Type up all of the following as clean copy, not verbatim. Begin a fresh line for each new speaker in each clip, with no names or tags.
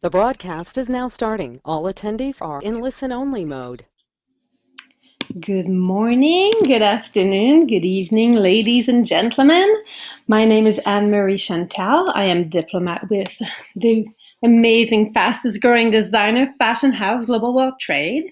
The broadcast is now starting. All attendees are in listen-only mode.
Good morning, good afternoon, good evening, ladies and gentlemen. My name is Anne-Marie Chantal. I am diplomat with the amazing, fastest growing designer fashion house, Global World Trade.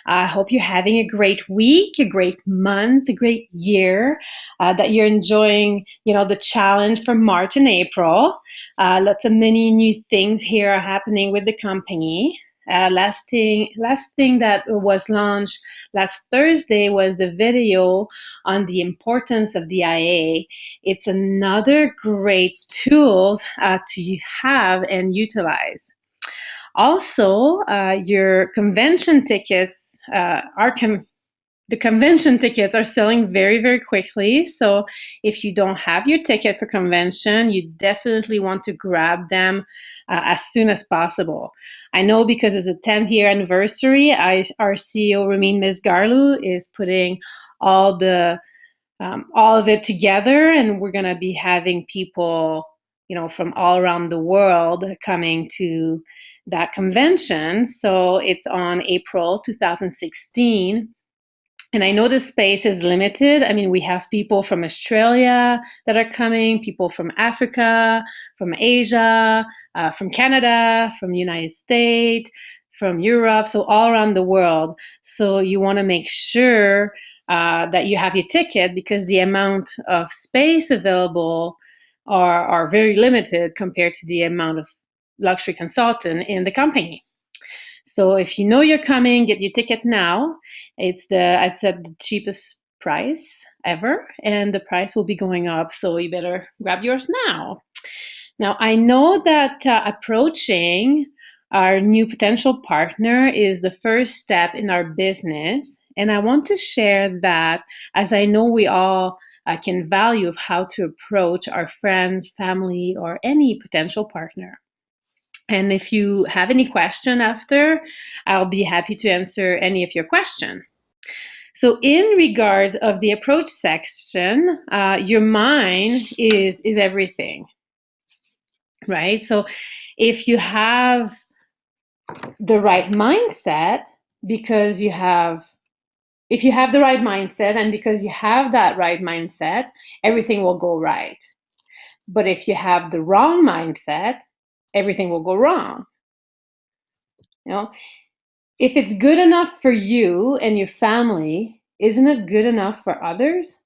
I hope you're having a great week, a great month, a great year, that you're enjoying, the challenge for March and April. Lots of many new things here are happening with the company. Last thing that was launched last Thursday was the video on the importance of DIA. It's another great tool to have and utilize. Also, your convention tickets the convention tickets are selling very, very quickly. So if you don't have your ticket for convention, you definitely want to grab them as soon as possible. I know because it's a 10th year anniversary, our CEO, Ramin Misgarlu, is putting all of it together, and we're going to be having people, from all around the world coming to that convention. So it's on April 2016. And I know the space is limited. I mean, we have people from Australia that are coming, people from Africa, from Asia, from Canada, from the United States, from Europe, so all around the world. So you want to make sure that you have your ticket because the amount of space available are very limited compared to the amount of luxury consultant in the company. So if you know you're coming, get your ticket now. I'd said the cheapest price ever, and the price will be going up, so you better grab yours now. Now, I know that approaching our new potential partner is the first step in our business, and I want to share that as I know we all can value of how to approach our friends, family, or any potential partner. And if you have any question after, I'll be happy to answer any of your question. So in regards of the approach section, your mind is everything, right? So if you have the right mindset, because you have, if you have the right mindset and because you have that right mindset, everything will go right. But if you have the wrong mindset, everything will go wrong. You know, if it's good enough for you and your family, isn't it good enough for others?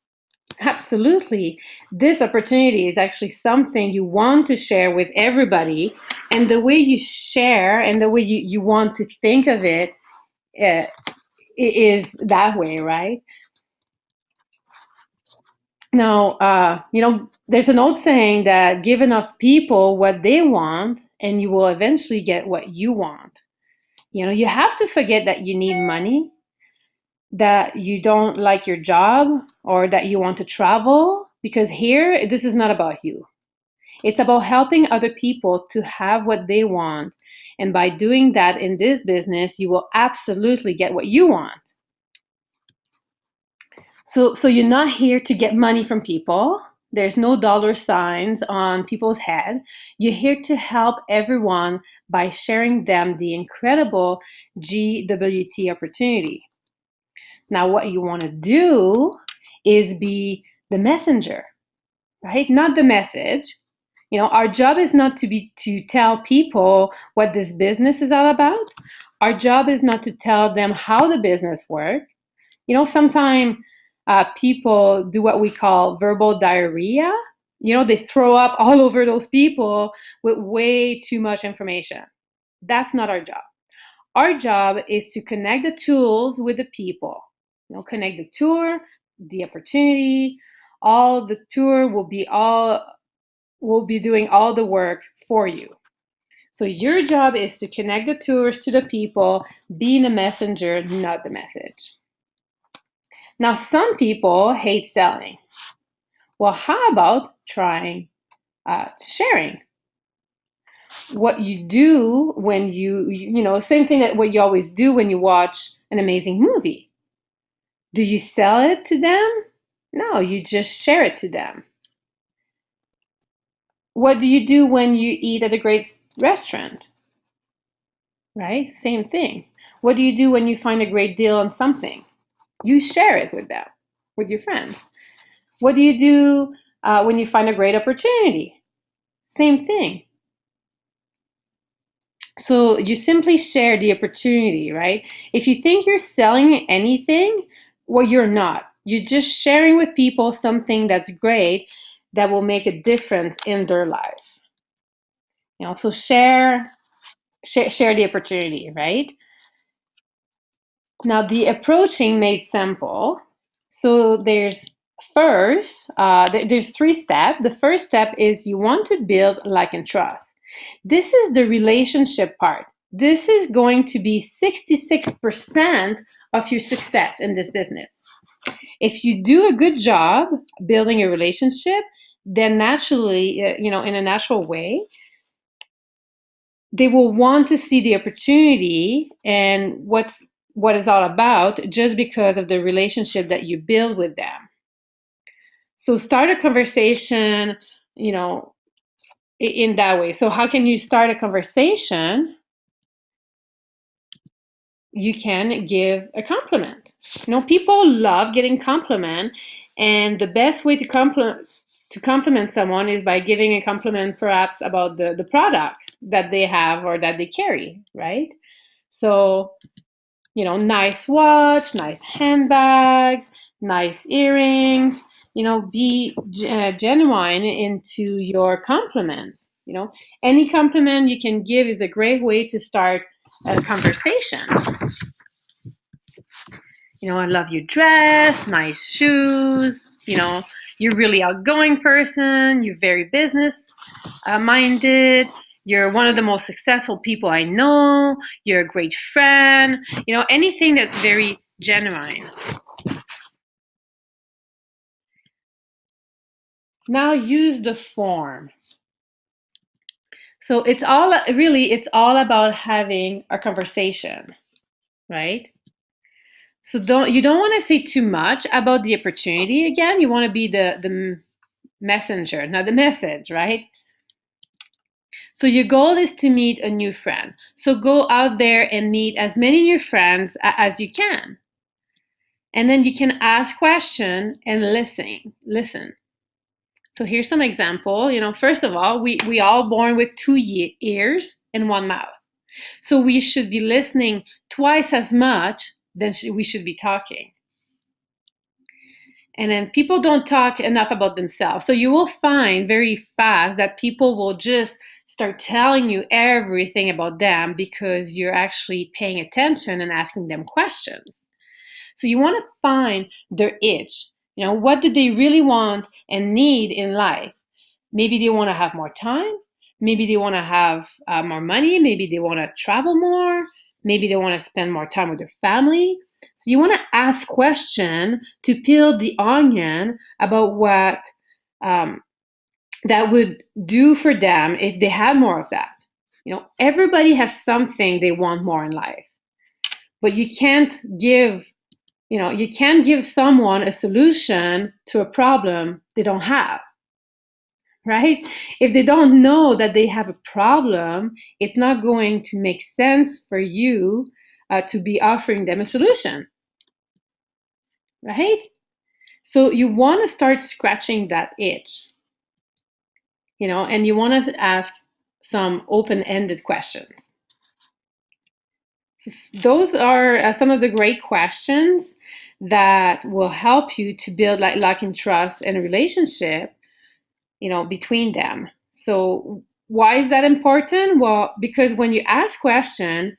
Absolutely. This opportunity is actually something you want to share with everybody. And the way you share and the way you want to think of it is that way, right? Now, there's an old saying that give enough people what they want, and you will eventually get what you want. You have to forget that you need money, that you don't like your job, or that you want to travel, because here, this is not about you. It's about helping other people to have what they want. And by doing that in this business, you will absolutely get what you want. So you're not here to get money from people. There's no dollar signs on people's head. You're here to help everyone by sharing them the incredible GWT opportunity. Now, what you want to do is be the messenger, right? Not the message. Our job is not to tell people what this business is all about. Our job is not to tell them how the business works. Sometimes people do what we call verbal diarrhea. They throw up all over those people with way too much information. That's not our job. Our job is to connect the tools with the people. Connect the tour, the opportunity. All the tour will be doing all the work for you. So your job is to connect the tours to the people, being a messenger, not the message. Now, some people hate selling. Well, how about trying sharing? What you do when same thing that what you always do when you watch an amazing movie. Do you sell it to them? No, you just share it to them. What do you do when you eat at a great restaurant? right? Same thing. What do you do when you find a great deal on something? You share it with them, with your friends. What do you do when you find a great opportunity? Same thing. So you simply share the opportunity, right? If you think you're selling anything, well, you're not. You're just sharing with people something that's great that will make a difference in their life. So share the opportunity, right? Now the approaching made simple. So there's three steps. The first step is you want to build like and trust. This is the relationship part. This is going to be 66% of your success in this business. If you do a good job building a relationship, then naturally, in a natural way, they will want to see the opportunity and what it's all about just because of the relationship that you build with them. So start a conversation, you know, in that way. So how can you start a conversation? You can give a compliment. People love getting compliment, and the best way to compliment someone is by giving a compliment perhaps about the products that they have or that they carry, right? So, nice watch, nice handbags, nice earrings, be genuine into your compliments. Any compliment you can give is a great way to start a conversation. I love your dress, nice shoes, you're really outgoing person, you're very business minded, you're one of the most successful people I know, you're a great friend, anything that's very genuine. Now use the form. So it's all about having a conversation, right? So you don't want to say too much about the opportunity. Again, you want to be the messenger, not the message, right? So your goal is to meet a new friend. So go out there and meet as many new friends as you can. And then you can ask questions and listen. So here's some example. First of all, we all born with two ears and one mouth. So we should be listening twice as much than we should be talking. And then people don't talk enough about themselves. So you will find very fast that people will just start telling you everything about them because you're actually paying attention and asking them questions. So you want to find their itch. What do they really want and need in life? Maybe they want to have more time. Maybe they want to have more money. Maybe they want to travel more. Maybe they want to spend more time with their family. So you want to ask questions to peel the onion about what that would do for them if they had more of that. Everybody has something they want more in life, but you can't give someone a solution to a problem they don't have. Right? If they don't know that they have a problem, it's not going to make sense for you to be offering them a solution. Right? So you want to start scratching that itch, and you want to ask some open-ended questions. Those are some of the great questions that will help you to build like luck and trust and a relationship between them. So why is that important? Well, because when you ask questions,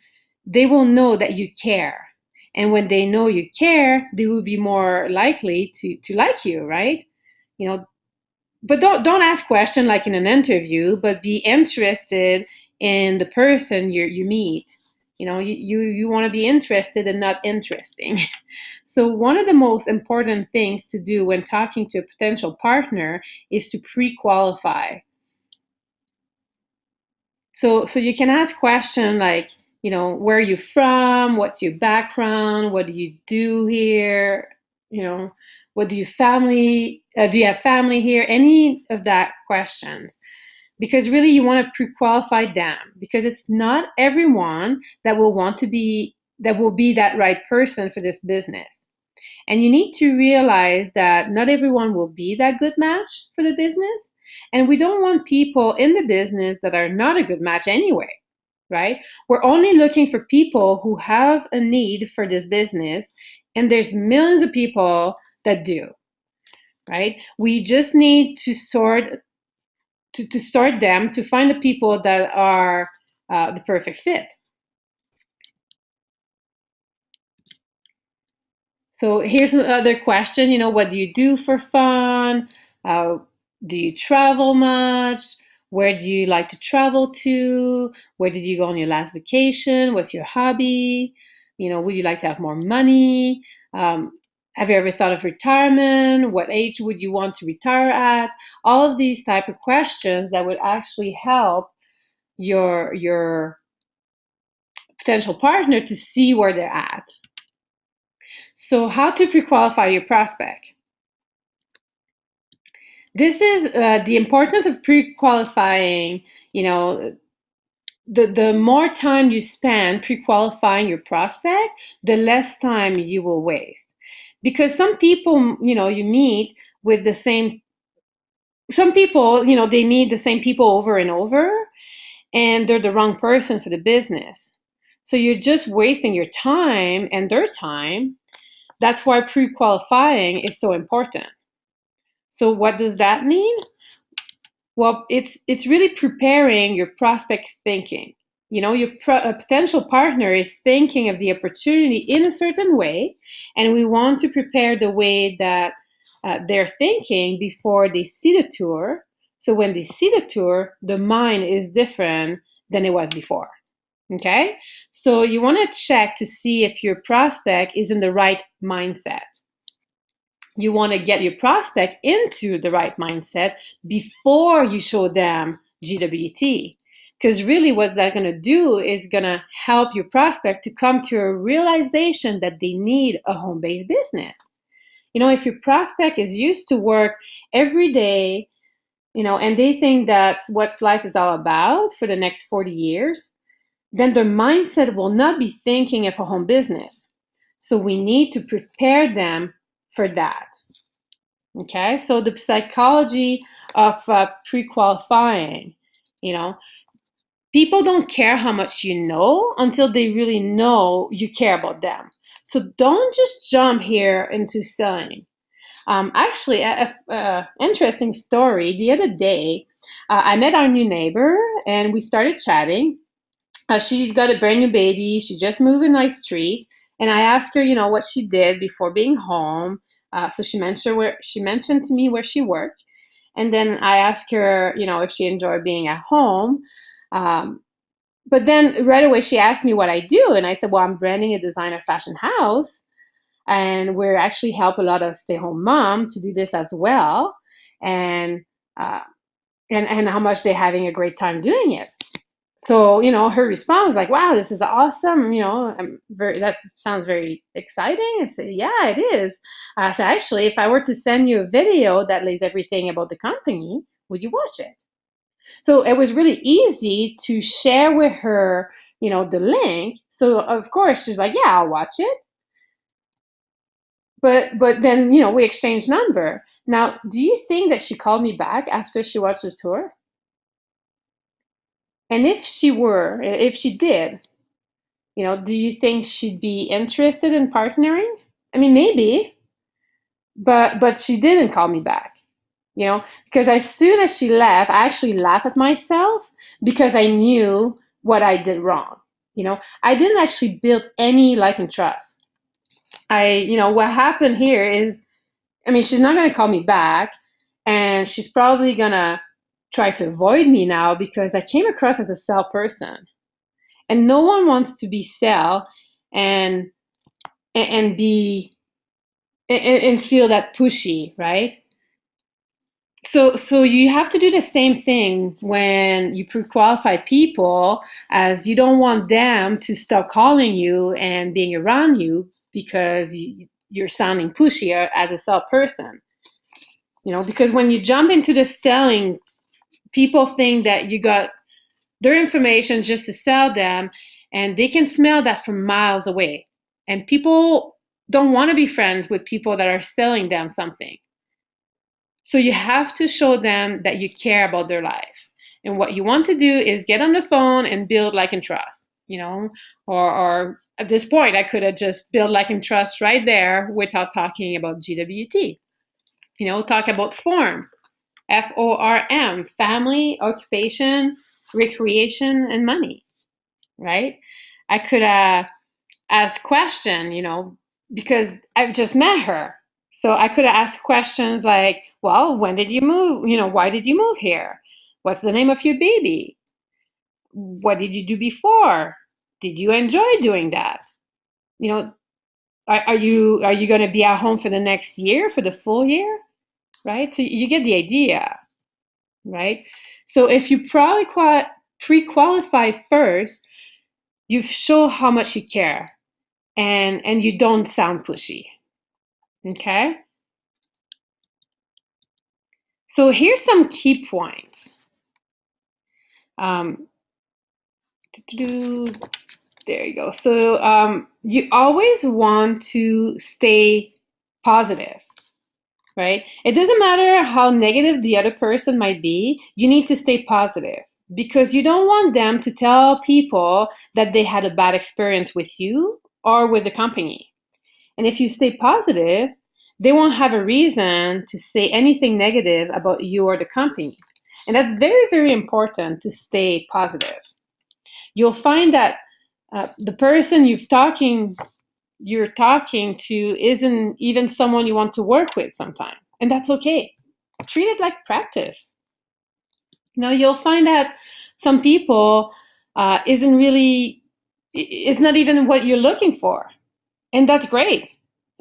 they will know that you care. And when they know you care, they will be more likely to like you, right? But don't ask questions like in an interview, but be interested in the person you meet. You want to be interested and not interesting. So one of the most important things to do when talking to a potential partner is to pre-qualify. So you can ask questions like, where are you from? What's your background? What do you do here? What do you have family here? Any of that questions. because really you want to pre-qualify them, because it's not everyone that will be that right person for this business. And you need to realize that not everyone will be that good match for the business. And we don't want people in the business that are not a good match anyway, right? We're only looking for people who have a need for this business, and there's millions of people that do, right? We just need to sort them to find the people that are the perfect fit. So here's another question, what do you do for fun? Uh, do you travel much? Where do you like to travel to? Where did you go on your last vacation? What's your hobby? Would you like to have more money? Have you ever thought of retirement? What age would you want to retire at? All of these type of questions that would actually help your potential partner to see where they're at. So how to pre-qualify your prospect? This is the importance of pre-qualifying. The more time you spend pre-qualifying your prospect, the less time you will waste. Because some people, you meet with the same, some people, they meet the same people over and over, and they're the wrong person for the business. So you're just wasting your time and their time. That's why pre-qualifying is so important. So what does that mean? Well, it's really preparing your prospect's thinking. Your potential partner is thinking of the opportunity in a certain way, and we want to prepare the way that they're thinking before they see the tour. So when they see the tour, the mind is different than it was before. Okay? So you want to check to see if your prospect is in the right mindset. You want to get your prospect into the right mindset before you show them GWT. Because really what that's going to do is going to help your prospect to come to a realization that they need a home-based business. If your prospect is used to work every day, and they think that's what life is all about for the next 40 years, then their mindset will not be thinking of a home business. So we need to prepare them for that. Okay, so the psychology of pre-qualifying, people don't care how much you know until they really know you care about them. So don't just jump here into selling. Actually, a interesting story. The other day, I met our new neighbor and we started chatting. She's got a brand new baby. She just moved in my street, and I asked her, what she did before being home. So she mentioned to me where she worked, and then I asked her, if she enjoyed being at home. But then right away she asked me what I do, and I said, well, I'm branding a designer fashion house, and we're actually help a lot of stay-home mom to do this as well, and and how much they're having a great time doing it. So, her response was like, wow, this is awesome. That sounds very exciting. I said, yeah, it is. So actually, if I were to send you a video that lays everything about the company, would you watch it? So it was really easy to share with her, the link. So of course she's like, yeah, I'll watch it. But then, we exchanged number. Now, do you think that she called me back after she watched the tour? And if she did, do you think she'd be interested in partnering? I mean, maybe, but she didn't call me back, because as soon as she left, I actually laughed at myself because I knew what I did wrong. I didn't actually build any like and trust. What happened here is, I mean, she's not going to call me back, and she's probably going to try to avoid me now because I came across as a sell person. And no one wants to be sell and be and feel that pushy, right? So you have to do the same thing when you pre-qualify people, as you don't want them to stop calling you and being around you because you're sounding pushy as a sell person. Because when you jump into the selling people think that you got their information just to sell them, and they can smell that from miles away. And people don't want to be friends with people that are selling them something. So you have to show them that you care about their life. And what you want to do is get on the phone and build like and trust, or at this point, I could have just built like and trust right there without talking about GWT. Talk about form, FORM, family, occupation, recreation, and money, right? I could ask question, because I've just met her. So I could have asked questions like, well, when did you move? Why did you move here? What's the name of your baby? What did you do before? Did you enjoy doing that? You know, are you going to be at home for the next year, for the full year? Right? So you get the idea, right? So if you probably pre-qualify first, you show how much you care, and you don't sound pushy. Okay? So here's some key points. Um, there you go. So you always want to stay positive, right? It doesn't matter how negative the other person might be, you need to stay positive, because you don't want them to tell people that they had a bad experience with you or with the company. And if you stay positive, they won't have a reason to say anything negative about you or the company. And that's very, very important, to stay positive. You'll find that the person you're talking to isn't even someone you want to work with sometimes. And that's okay. Treat it like practice. You'll find that some people isn't really, it's not even what you're looking for. And that's great.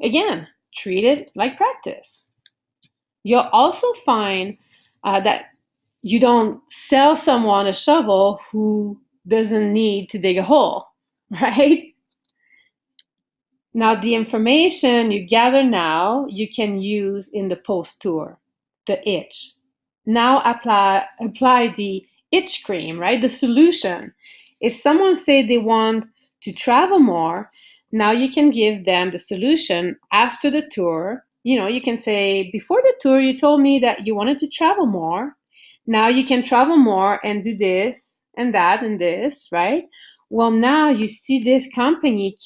Again, treat it like practice. You'll also find that you don't sell someone a shovel who doesn't need to dig a hole, right? Now, the information you gather now, you can use in the post-tour, the itch. Now apply the itch cream, right? The solution. If someone say they want to travel more, now you can give them the solution after the tour. You can say, before the tour, you told me that you wanted to travel more. Now you can travel more and do this and that and this, right? Well, now you see this company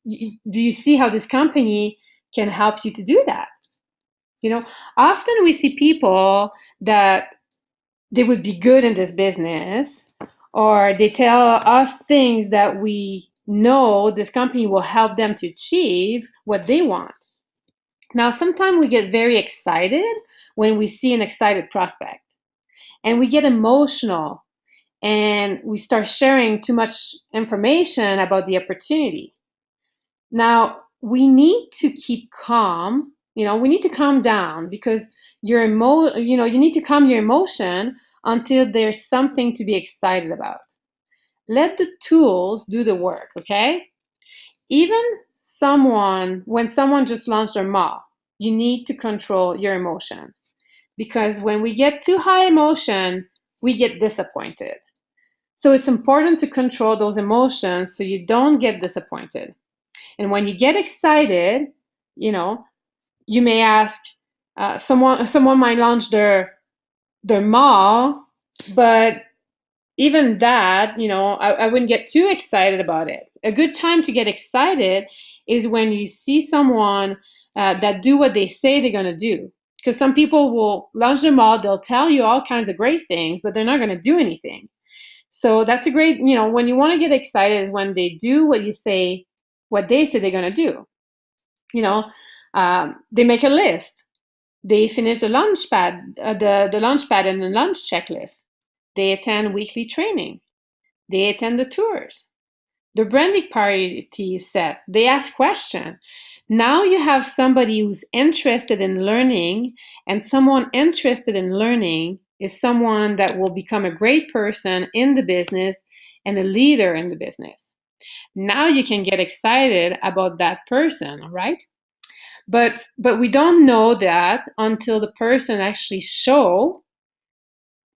do you see how this company can help you to do that? Often we see people that they would be good in this business, or they tell us things that we know this company will help them to achieve what they want. Now, sometimes we get very excited when we see an excited prospect, and we get emotional, and we start sharing too much information about the opportunity. Now, we need to keep calm. We need to calm down, because you need to calm your emotion until there's something to be excited about. Let the tools do the work, okay? Even when someone just launched their mall, you need to control your emotion, because when we get too high emotion, we get disappointed. So it's important to control those emotions so you don't get disappointed. And when you get excited, you may ask, someone might launch their mall, but even that, I wouldn't get too excited about it. A good time to get excited is when you see someone that do what they say they're going to do. Because some people will launch their mall, they'll tell you all kinds of great things, but they're not going to do anything. So that's a great, when you want to get excited is when they do what they say they're going to do. They make a list. They finish the launch pad, the launch pad and the launch checklist. They attend weekly training. They attend the tours. The branding party is set. They ask questions. Now you have somebody who's interested in learning, and someone interested in learning is someone that will become a great person in the business and a leader in the business. Now you can get excited about that person, right? But we don't know that until the person actually show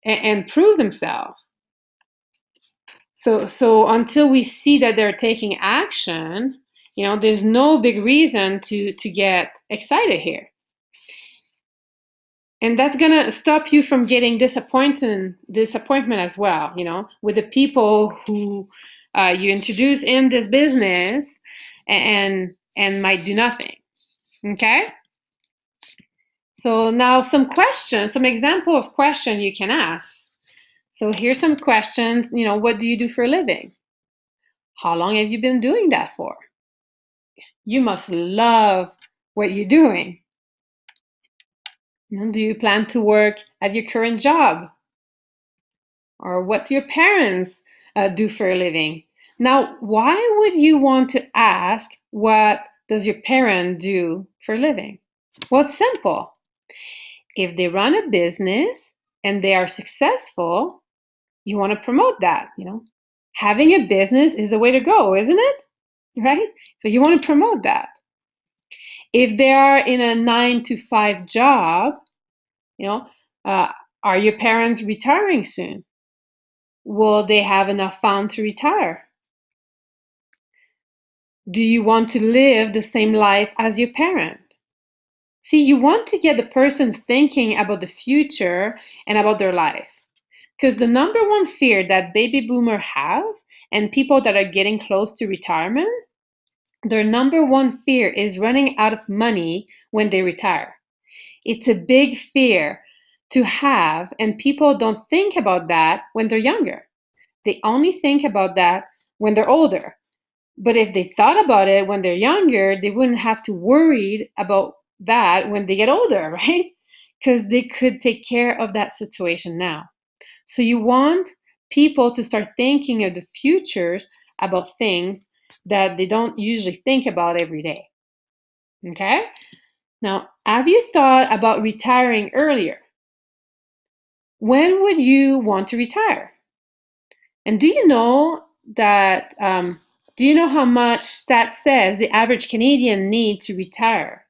and prove themselves. So until we see that they're taking action, there's no big reason to get excited here. And that's gonna stop you from getting disappointment as well, with the people who you introduce in this business and might do nothing. Okay? So now some example of question you can ask. So here's some questions, what do you do for a living? How long have you been doing that for? You must love what you're doing. Do you plan to work at your current job? Or what's your parents do for a living? Now, why would you want to ask what does your parent do for a living? Well, it's simple. If they run a business and they are successful, you want to promote that, Having a business is the way to go, isn't it? Right? So you want to promote that. If they are in a 9-to-5 job, are your parents retiring soon? Will they have enough funds to retire? Do you want to live the same life as your parent? See, you want to get the person thinking about the future and about their life. Because the number one fear that baby boomers have and people that are getting close to retirement, their number one fear is running out of money when they retire. It's a big fear to have, and people don't think about that when they're younger. They only think about that when they're older. But if they thought about it when they're younger, they wouldn't have to worry about that when they get older, right? Because they could take care of that situation now. So you want people to start thinking of the futures about things that they don't usually think about every day. Okay? Now, have you thought about retiring earlier? When would you want to retire? And do you know that? Do you know how much that says the average Canadian needs to retire?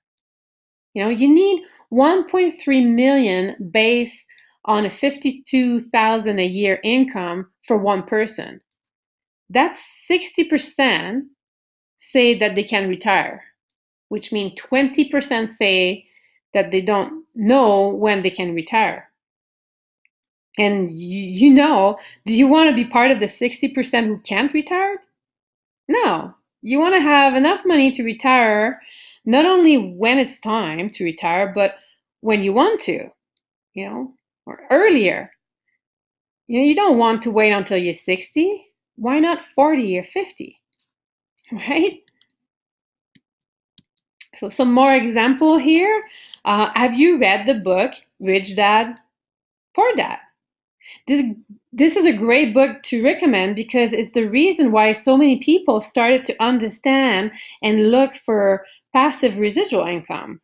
You need 1.3 million based on a 52,000 a year income for one person. That's 60% say that they can retire, which means 20% say that they don't know when they can retire. And do you want to be part of the 60% who can't retire? No. You want to have enough money to retire, not only when it's time to retire, but when you want to, or earlier. You don't want to wait until you're 60. Why not 40 or 50? Right? So some more example here. Have you read the book Rich Dad, Poor Dad? This is a great book to recommend because it's the reason why so many people started to understand and look for passive residual income.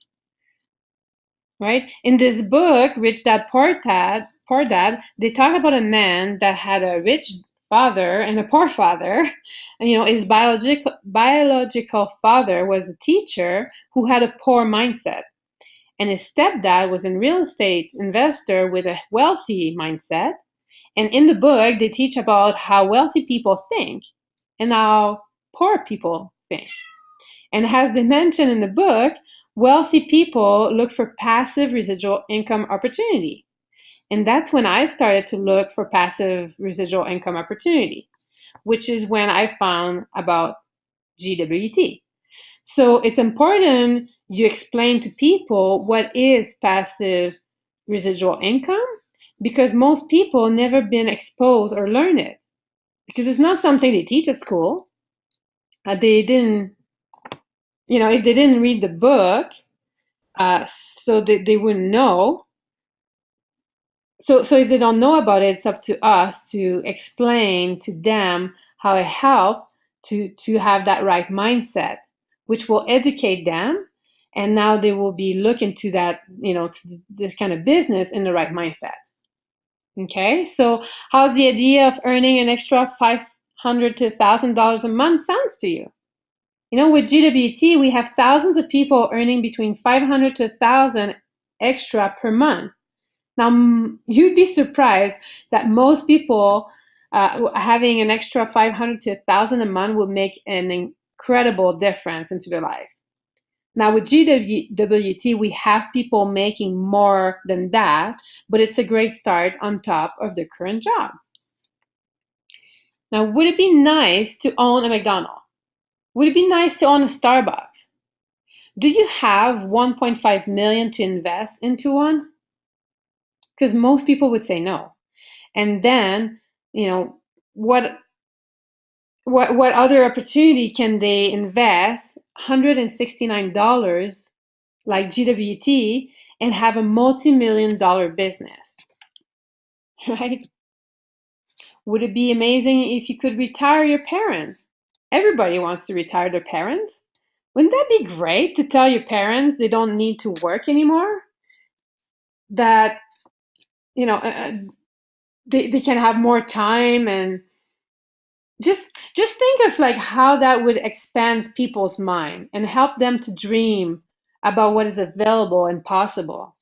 Right? In this book, Rich Dad, Poor Dad, they talk about a man that had a rich father and a poor father. And, his biological father was a teacher who had a poor mindset. And his stepdad was a real estate investor with a wealthy mindset. And in the book, they teach about how wealthy people think and how poor people think. And as they mention in the book, wealthy people look for passive residual income opportunity. And that's when I started to look for passive residual income opportunity, which is when I found about GWT. So it's important you explain to people what is passive residual income because most people never been exposed or learn it because it's not something they teach at school. They didn't, if they didn't read the book, so they wouldn't know. So if they don't know about it, it's up to us to explain to them how it helps to have that right mindset, which will educate them. And now they will be looking to that, to this kind of business in the right mindset. Okay, so how's the idea of earning an extra $500 to $1,000 a month sounds to you? With GWT, we have thousands of people earning between 500 to 1,000 extra per month. Now, you'd be surprised that most people having an extra 500 to 1,000 a month will make an incredible difference into their life. Now, with GWT, we have people making more than that, but it's a great start on top of their current job. Now, would it be nice to own a McDonald's? Would it be nice to own a Starbucks? Do you have 1.5 million to invest into one? Because most people would say no. And then, what other opportunity can they invest $169 like GWT and have a multi-million-dollar business, right? Would it be amazing if you could retire your parents? Everybody wants to retire their parents. Wouldn't that be great to tell your parents they don't need to work anymore? That, they can have more time, and just think of like how that would expand people's mind and help them to dream about what is available and possible.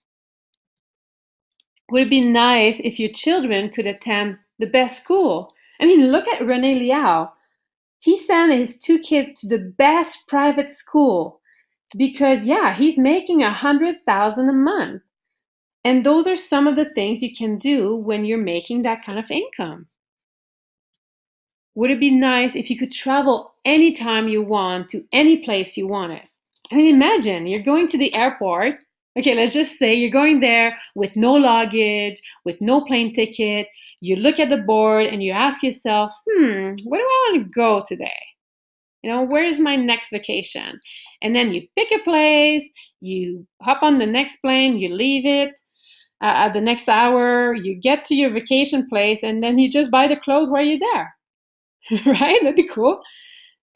Would it be nice if your children could attend the best school? I mean, look at Rene Liao. He sent his two kids to the best private school because, yeah, he's making 100,000 a month. And those are some of the things you can do when you're making that kind of income. Would it be nice if you could travel anytime you want to any place you wanted? I mean, imagine you're going to the airport. Okay, let's just say you're going there with no luggage, with no plane ticket. You look at the board and you ask yourself, where do I want to go today? Where's my next vacation? And then you pick a place, you hop on the next plane, you leave it at the next hour, you get to your vacation place, and then you just buy the clothes while you're there. Right? That'd be cool.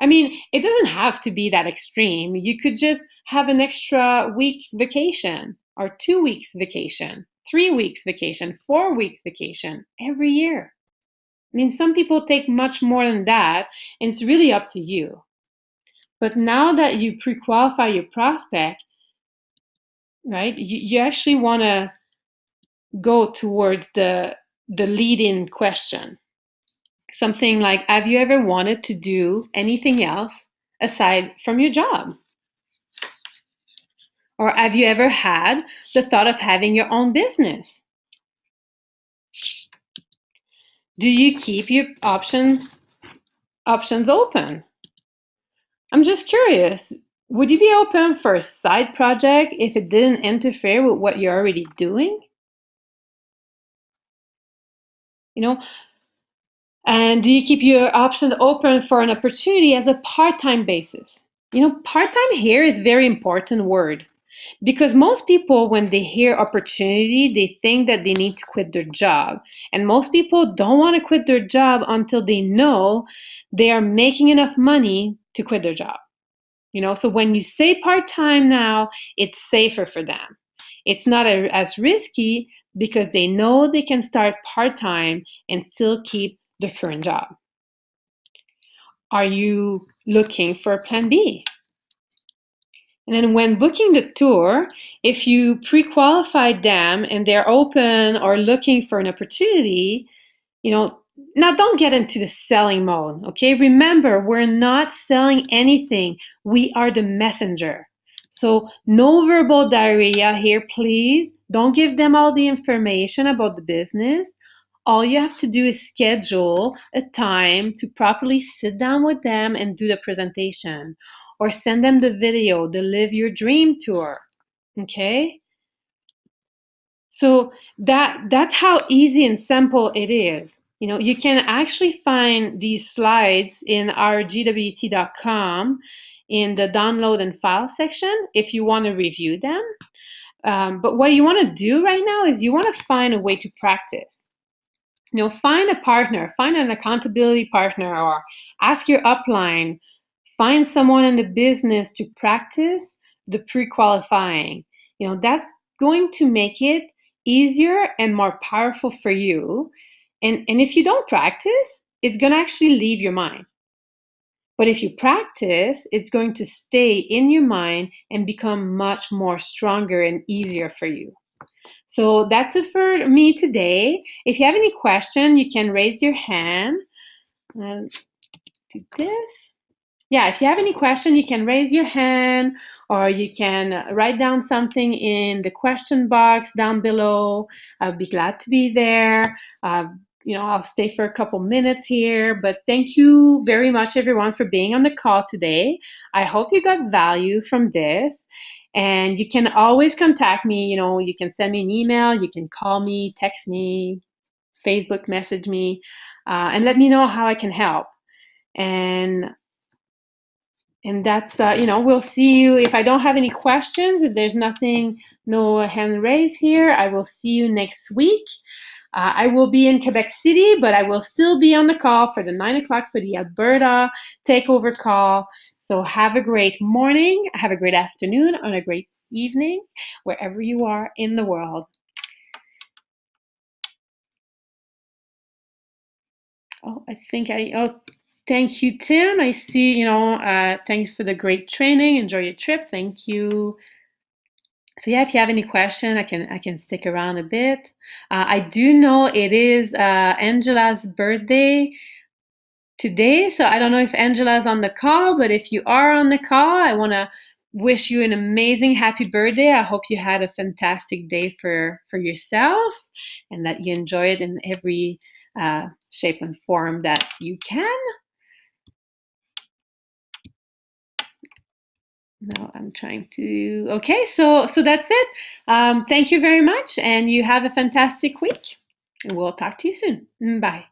I mean, it doesn't have to be that extreme. You could just have an extra week vacation, or 2 weeks vacation, 3 weeks vacation, 4 weeks vacation every year. I mean, some people take much more than that, and it's really up to you. But now that you pre-qualify your prospect, right, you actually want to go towards the lead-in question. Something like, have you ever wanted to do anything else aside from your job? Or have you ever had the thought of having your own business? Do you keep your options open? I'm just curious, would you be open for a side project if it didn't interfere with what you're already doing? You know, and do you keep your options open for an opportunity as a part-time basis? Part-time here is a very important word because most people, when they hear opportunity, they think that they need to quit their job. And most people don't want to quit their job until they know they are making enough money to quit their job. So when you say part-time now, it's safer for them. It's not as risky because they know they can start part-time and still keep their current job. Are you looking for a plan B? And then when booking the tour, if you pre-qualified them and they're open or looking for an opportunity, now don't get into the selling mode, okay? Remember, we're not selling anything. We are the messenger. So no verbal diarrhea here, please. Don't give them all the information about the business. All you have to do is schedule a time to properly sit down with them and do the presentation, or send them the video, the Live Your Dream tour, okay? So that's how easy and simple it is. You can actually find these slides in our gwt.com in the download and file section if you want to review them. But what you want to do right now is you want to find a way to practice. Find a partner, find an accountability partner, or ask your upline, find someone in the business to practice the pre-qualifying. That's going to make it easier and more powerful for you. And if you don't practice, it's going to actually leave your mind. But if you practice, it's going to stay in your mind and become much more stronger and easier for you. So that's it for me today. If you have any question, you can raise your hand. Do this. Yeah, if you have any question, you can raise your hand or you can write down something in the question box down below. I'll be glad to be there. I'll stay for a couple minutes here, but thank you very much, everyone, for being on the call today. I hope you got value from this. And you can always contact me. You can send me an email, you can call me, text me, Facebook message me, and let me know how I can help. And that's, we'll see you. If I don't have any questions, if there's no hand raised here, I will see you next week. I will be in Quebec City, but I will still be on the call for the 9 o'clock for the Alberta Takeover call. So have a great morning, have a great afternoon, and a great evening, wherever you are in the world. Thank you, Tim. I see, thanks for the great training. Enjoy your trip. Thank you. So yeah, if you have any question, I can stick around a bit. I do know it is Angela's birthday today, so I don't know if Angela's on the call, but if you are on the call, I want to wish you an amazing happy birthday. I hope you had a fantastic day for yourself and that you enjoy it in every shape and form that you can. No, I'm trying to. Okay, so that's it. Thank you very much, and you have a fantastic week. And we'll talk to you soon. Bye.